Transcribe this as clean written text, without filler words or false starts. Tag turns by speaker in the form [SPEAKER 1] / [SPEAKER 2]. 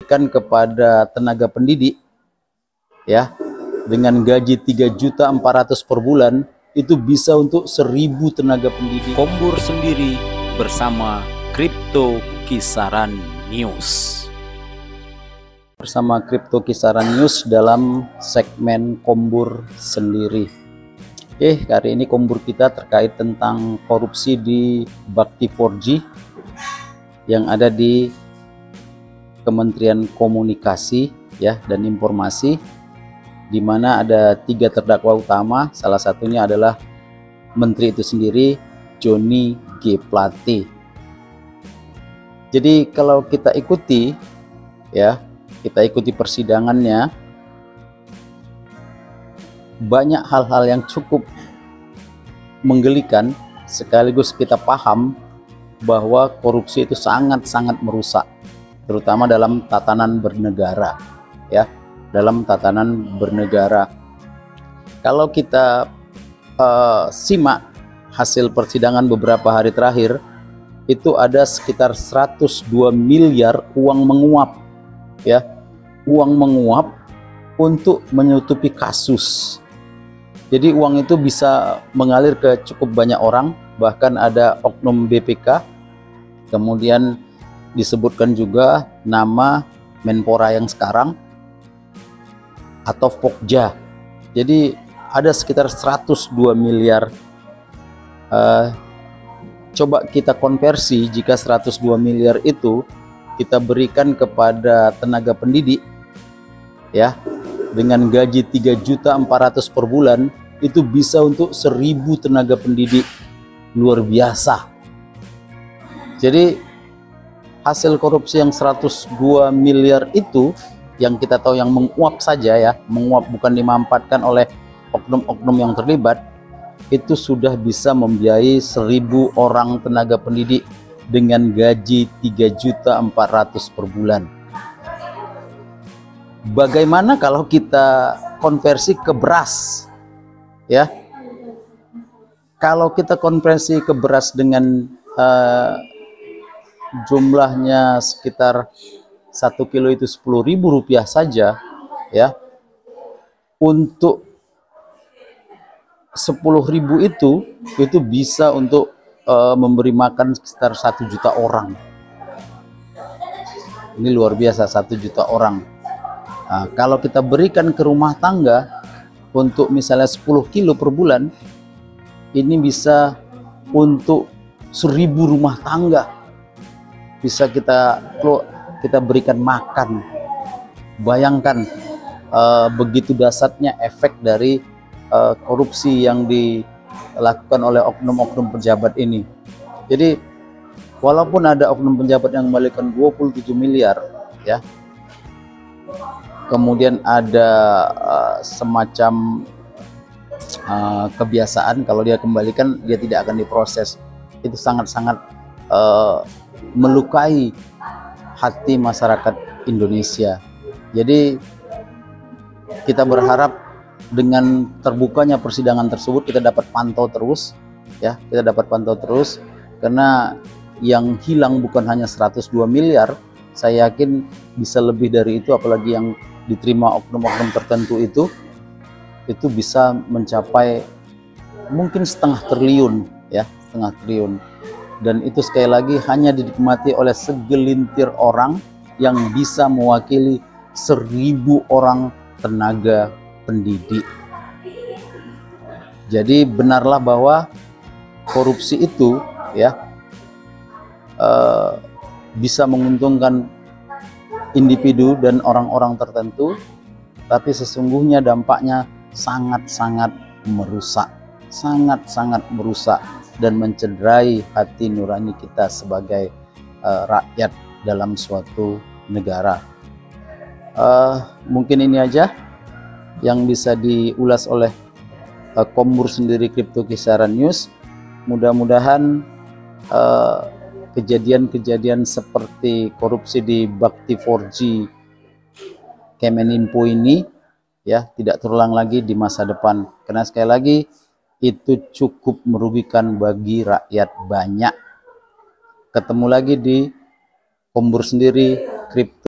[SPEAKER 1] berikan kepada tenaga pendidik ya dengan gaji 3.400.000 per bulan, itu bisa untuk 1.000 tenaga pendidik.
[SPEAKER 2] Kombur sendiri bersama Kripto Kisaran News.
[SPEAKER 1] Bersama Kripto Kisaran News dalam segmen Kombur sendiri. Hari ini kombur kita terkait tentang korupsi di Bakti 4G yang ada di Kementerian Komunikasi ya dan Informasi, di mana ada 3 terdakwa utama. Salah satunya adalah menteri itu sendiri, Johnny G. Plate. Jadi kalau kita ikuti ya, kita ikuti persidangannya, banyak hal-hal yang cukup menggelikan, sekaligus kita paham bahwa korupsi itu sangat-sangat merusak, terutama dalam tatanan bernegara ya, dalam tatanan bernegara. Kalau kita simak hasil persidangan beberapa hari terakhir, itu ada sekitar 102 miliar uang menguap ya, uang menguap untuk menutupi kasus. Jadi uang itu bisa mengalir ke cukup banyak orang, bahkan ada oknum BPK, kemudian disebutkan juga nama Menpora yang sekarang atau Pokja. Jadi ada sekitar 102 miliar. Coba kita konversi, jika 102 miliar itu kita berikan kepada tenaga pendidik ya dengan gaji 3.400.000 per bulan, itu bisa untuk 1.000 tenaga pendidik. Luar biasa. Jadi hasil korupsi yang 102 miliar itu, yang kita tahu yang menguap saja ya, menguap bukan dimanfaatkan oleh oknum-oknum yang terlibat, itu sudah bisa membiayai 1.000 orang tenaga pendidik dengan gaji 3.400.000 per bulan. Bagaimana kalau kita konversi ke beras ya? Kalau kita konversi ke beras dengan jumlahnya sekitar 1 kilo itu Rp10.000 saja ya, untuk 10.000 itu bisa untuk memberi makan sekitar 1 juta orang. Ini luar biasa, 1 juta orang. Nah, kalau kita berikan ke rumah tangga untuk misalnya 10 kilo per bulan, ini bisa untuk 1.000 rumah tangga bisa kita berikan makan. Bayangkan begitu dahsyatnya efek dari korupsi yang dilakukan oleh oknum-oknum pejabat ini. Jadi walaupun ada oknum pejabat yang mengembalikan 27 miliar ya, kemudian ada semacam kebiasaan kalau dia kembalikan dia tidak akan diproses, itu sangat-sangat melukai hati masyarakat Indonesia. Jadi kita berharap dengan terbukanya persidangan tersebut kita dapat pantau terus ya, kita dapat pantau terus, karena yang hilang bukan hanya 102 miliar, saya yakin bisa lebih dari itu, apalagi yang diterima oknum-oknum tertentu itu bisa mencapai mungkin setengah triliun ya, setengah triliun. Dan itu sekali lagi hanya dinikmati oleh segelintir orang yang bisa mewakili 1.000 orang tenaga pendidik. Jadi benarlah bahwa korupsi itu ya bisa menguntungkan individu dan orang-orang tertentu, tapi sesungguhnya dampaknya sangat-sangat merusak, sangat-sangat merusak dan mencederai hati nurani kita sebagai rakyat dalam suatu negara. Mungkin ini aja yang bisa diulas oleh Kombur sendiri Kripto Kisaran News. Mudah-mudahan kejadian-kejadian seperti korupsi di Bakti 4G Kemeninfo ini ya tidak terulang lagi di masa depan, karena sekali lagi itu cukup merugikan bagi rakyat banyak. Ketemu lagi di Kombur sendiri Kripto